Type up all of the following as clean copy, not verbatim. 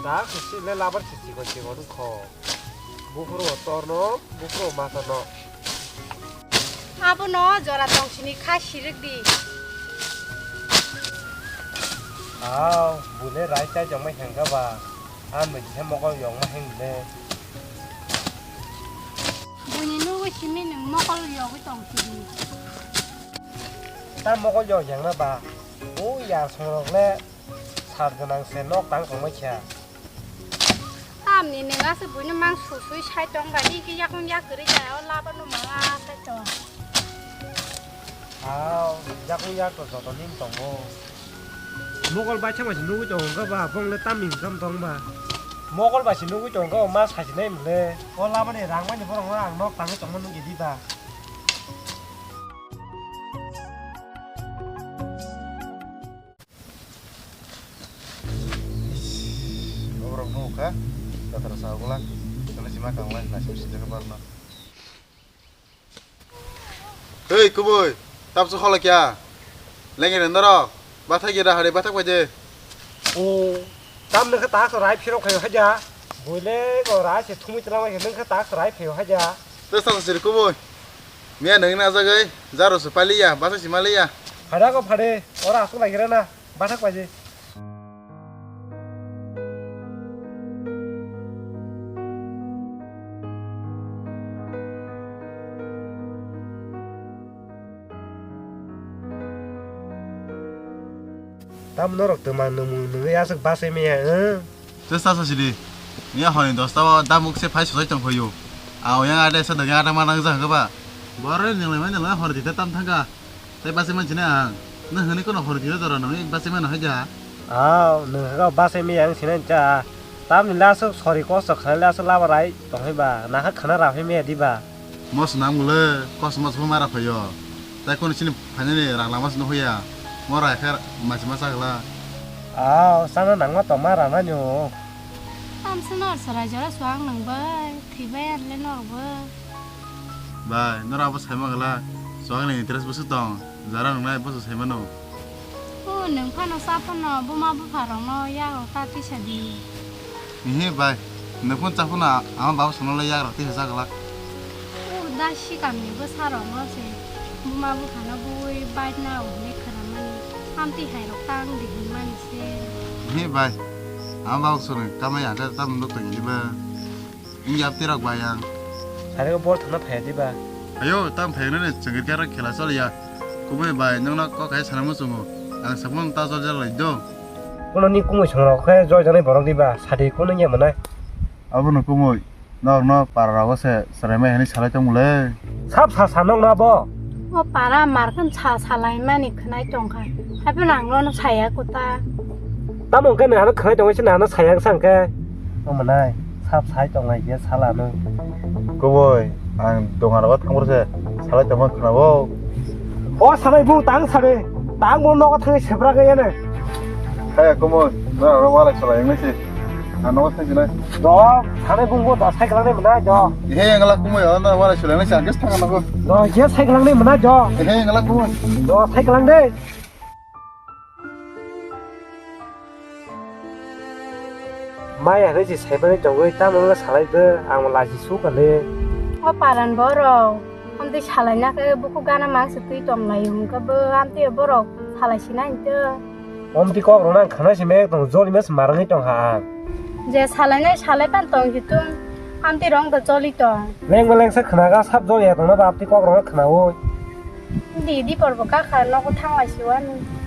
다 그시 내 라버 지지 거지 거는 커 무프로 떠노 무프로 마서노 아부노 저라 정신이 가시르디 아 문에 라이자 정말 행가 봐 아무 해 먹어 영마 행네 문이 누구 시민은 먹을 여기 정신이 땀 먹을 여 양나 봐 오야 송록래 사드낭 세녹 땅 정말 차 땀니 내가 스부는 망 수수이 살던가 이게 약혼약 그러잖아 라바노 망아 살던 아 약혼약도 저도 님 동고 먹을 바치 마시 누구 좋은가 봐 봉래 땀이 감동 봐 먹을 바치 누구 좋은가 엄마 사시네 물래 올라버리 랑만이 보는 거랑 녹 땅에 좀 먹는 게 디다 Orang muka, tak terasa ulang. Kalau si makan lain nasi mesti jaga barna. Hei, kuboy, tap sekolah kya? Lagi nendara, batak kira hari batak baje. 오 땀는 그 따서 라이 필요 가요 하자 몰래 거 라시 투미 들어가 있는 그 따서 라이 필요 하자 Terus tak sih kuboy. Mia neng nasa gay, zaro sepali ya, batak si mali ya. 바다가 바래 어라 속 나기라나 바닥 바지 땀 너럭 드만 너무 너의 야석 바세미야 응 Terus tak sih Mia hari dos tawa damuk se pai susah tong koyo. Aw yang ada sedang ada mana ngzah ke pak. Baru yang lain yang hari kita tam tangga. Tapi pasti macam ni nah ini kau nak hari kita orang ni pasti mana aja. 아 너가 바세미야 진짜 땀 라서 소리 거서 칼라서 라바라이 또 해봐 나가 카나라 해미야 디바 Mas nam gule, kos mas pemara koyo. Tapi kau sini hanya ni orang lama sini hoya. Mora akhir macam-macam lah. 아 사는 낭마 또 말하나요 땀 스노 서라저라 수학 능벌 티베 레노버 Ba, nora apa saya mangala. Soalnya ni terus busuk tong. Jarang ngai busuk saya mano. 오 능파노 사파노 부마부 파롱노 야고 따티 샤디 Ini ba, nepun cakuna, aman bawa sono le yak roti hasa kala. 오 다시 감니 부 사롱노세 부마부 파노 부이 바이나 오네 크라마니 함티 하이로 땅 디기마니세 Ini ba, aman bawa sono. Kami ada tam untuk ini ba. Ini tirak bayang. 자네가 뭘 더나 봐야 디바 Ayo, tam pengen ni cengkir kira kela soal ya. Kumai ba, nong kau kayak sana musuh. Ang sabun tak soal jalan itu. 오늘 니 꿈을 정하고 해 저전에 버럭 디바 사디 꾸는 게 뭐나 Apa nak kumai? No para rawa se seremeh ini salah cang mulai. 삽사 사nog 나버 오 파라 마르큰 차 살라이마니 크나이 쫑카 하변 앙로노 차야 꾸따 땀은 그 나는 그래 동안 나는 사양 상게 어머나 삽사이 동안 이게 살아는 Kumai, ang dongan rawa tang se salah cang kenapa? 어 사나이 붕땅 사래 땅못 너가 탕에 세브라가 얘네 Hey, kumai, no rawa lah salah yang ni sih. Ano sih ni? 너 사나이 붕고 너 사이클랑네 뭐나 저 Ihe yang ngelak kumai, anda wala salah yang ni sih. Angkes tangan aku. 너 이게 사이클랑네 뭐나 저 Ihe yang ngelak kumai. 너 사이클랑네 마야 그지 세번에 정거에 땀을 살아이들 아무 라지 수가래 오 파란 버럭 함티 살라이나 그 부쿠 가나 막 스티 좀 라이용 그버 함티 버럭 살라시나 인저 엄디 거로난 가나시메 동 졸리면서 말하는 정하 제 살라이나 살라이판 똥히뚱 함티 롱더 졸리똥 랭글랭서 그나가 삽졸이야 동나 앞뒤 거로난 그나오 디디 버버가 가노고 탕와시원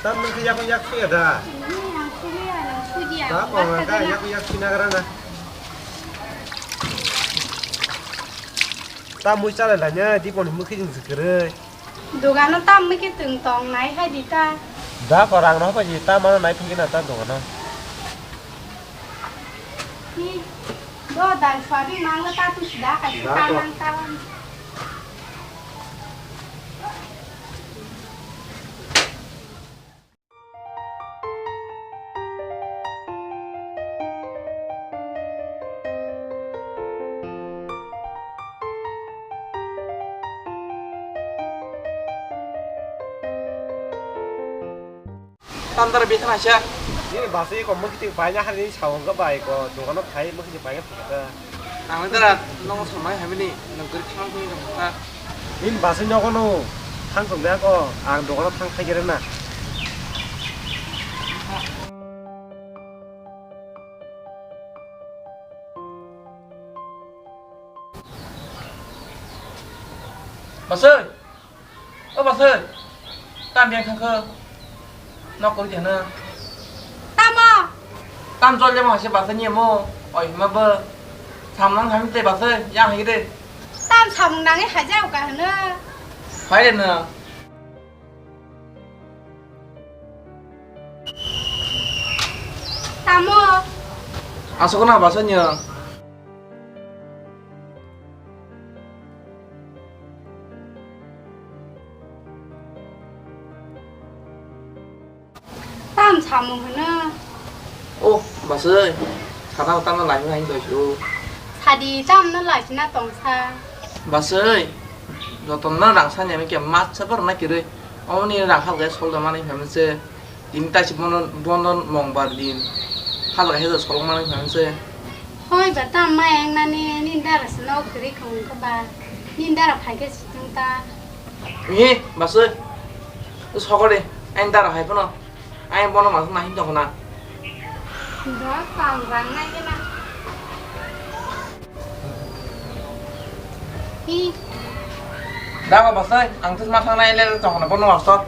땀은 그 약 피하다 그냥 수리야 수지야 나 거가 약 피나가라나 땀 무이살라냐 디본이 무키진 그래 도가노 땀 mấy từng tòng này hay đi ta 나 거랑 너 봐지 땀만 나이 핑기나 땀 동안아 너 단 수아리 망가 타 tu sudah kasih tangan kawan tam tara bi thana sha ini bahasa kok mungkin ting banyak hari ini sawang ke baik kok dukano thai mungkin ting banyak kita ang tara nong samai hamini nong kuri khang kuri nong ta ini bahasa nyokono thang sumya ko ang dukano thang thai kira na bà ơi ơ bà ơi tam biang khang khơ nó có tiền nữa tam à tam cho lên mà sẽ bà ơi nhiều mô ôi mà bơ thằng nó thấy tệ bà ơi giang hay đi tam chồng đang ấy hải giao cả nữa phải đến nữa tam à à số con nào bà ơi nhờ tam chồng nữa ô bà ơi thằng nào tam nó lại với anh rồi chú thà đi tam nó lại chỉ là tổng sa bà ơi rồi tụi nó đằng sau nhà mấy cái mắt sắp bắt nó kia rồi ông này đằng sau cái số đó mà này phải không tin ta chỉ muốn mong bà đi hai cái hết rồi số mà này phải không thôi bà tam mai anh nè nhìn ra là snow kiri không các bà nhìn ra là phải cái chúng ta 예, 맞어요. 서거리, anh ta là hay phải không? Anh bọn nó mà không này hình nào? đó còn vàng ngay cái nào đi Đã mà bác ơi, anh thức mắt thằng này lên chồng là bọn nó mặc sao?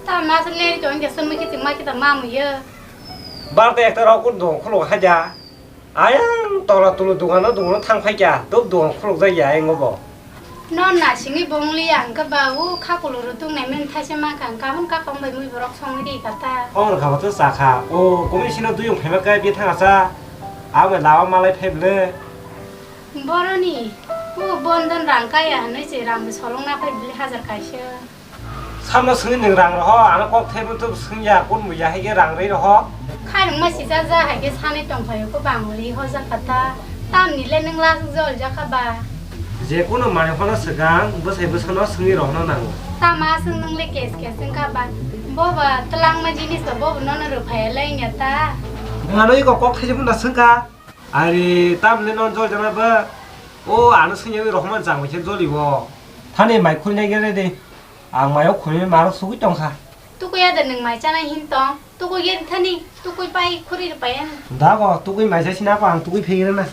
tam mà sinh lên cho anh cái sân mấy cái tiếng mai cái tầm ma mày giờ bar te ekta rok kun dong kholo haja ayang tora tulu dukano dukano thang phaja dop dong kholo jai ya ngobo non là chính cái bông li ăn cái bao khác của lúa tung này mình thay xem mà càng cao hơn các con bảy mươi bọc xong đi cả ta ong kha ba sa kha o komi sino du yong phema kai bi thang asa a me lawa malai pheble bora ni o bondan rang kai à nói chỉ rang solong na phải 1000 kai xe samno sungin ning rang ro ana kok thebul tu sungya kun mu ya hege rang rei ro khai đúng mà chỉ ra hay cái sang này trồng phải có bằng lý hoa ra cả ta tam ni lên nâng la rồi ra cả bà je kun ma ne hono sagang bo sai bo sono sungi ro no nang tam mà sưng nâng lên kẹt sưng cả bà bố và talang mà jinis là bố nó được phải lên nhà ta ngano iko kok thejum na sungka ari tam le non jol jana ba o ana sungya ro hman jang chen joli bo thane mai khul ne gele de ang mai khul me ma ro su ki tong kha tu có gia đình mày cha này hin to tu có gia thân đi tu có bay khuri được bay anh da go tu ki mai sa sina pa ang tu ki phe na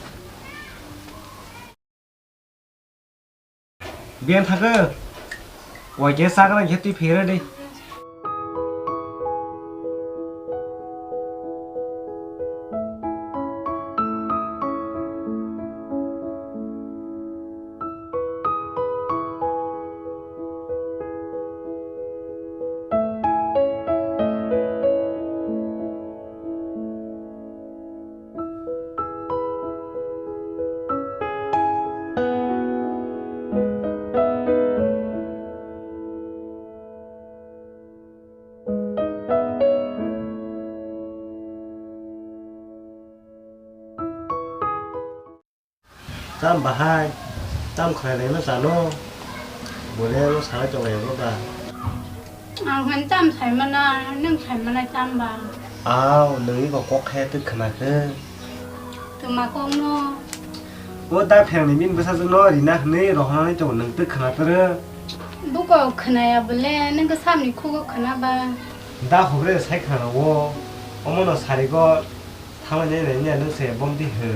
bien thaga wa je sa ga je tu phe ra đi tam bahai tam khai le na sa no bo le no sa cho le ko ba hắn chăm thấy mà na nâng thấy mà na chăm bà ao nui ko kok khe tu khna ke từ mà con nó o ta pheng ni min ba sa no ri na ne ro ha ne cho nang tu khna ter bố có khana ya bলে nâng cái sam ni khu có khana bà da ho re sai khna wo omo no sa ri ko thang ne ne ne no se bom di he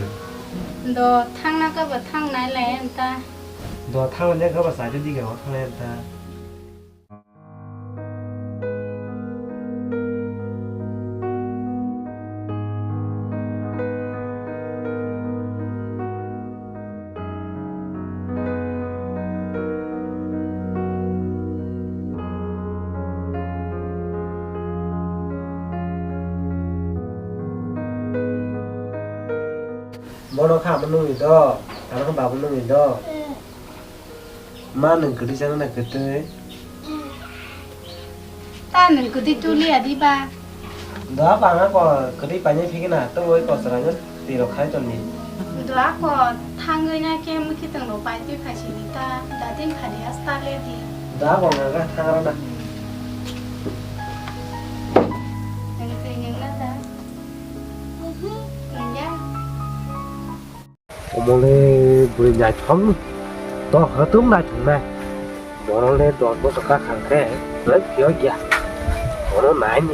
đồ thang na cái vật thang này là anh ta do thang ne ka ba sa ju di ga thang ne ta Mono kha manu ni do ana ka ba manu ni do ma nang kri jang na kete nửa cái tít lia đi ba đó bà nó có cái đi bà nhảy phi cái nào tôi có sợ nhất thì nó khai cho mình đó có thang người na kia mới khi từng lỗ bài tiêu phải xử lý ta đã tin phải để start lên thì đó còn cái thang đó nè những nó ra những nhá 어머니 우리 nhà 처음 또 허tum 나 정말 너는 내 돈부터 각한테 왜 기억이야 너는 많이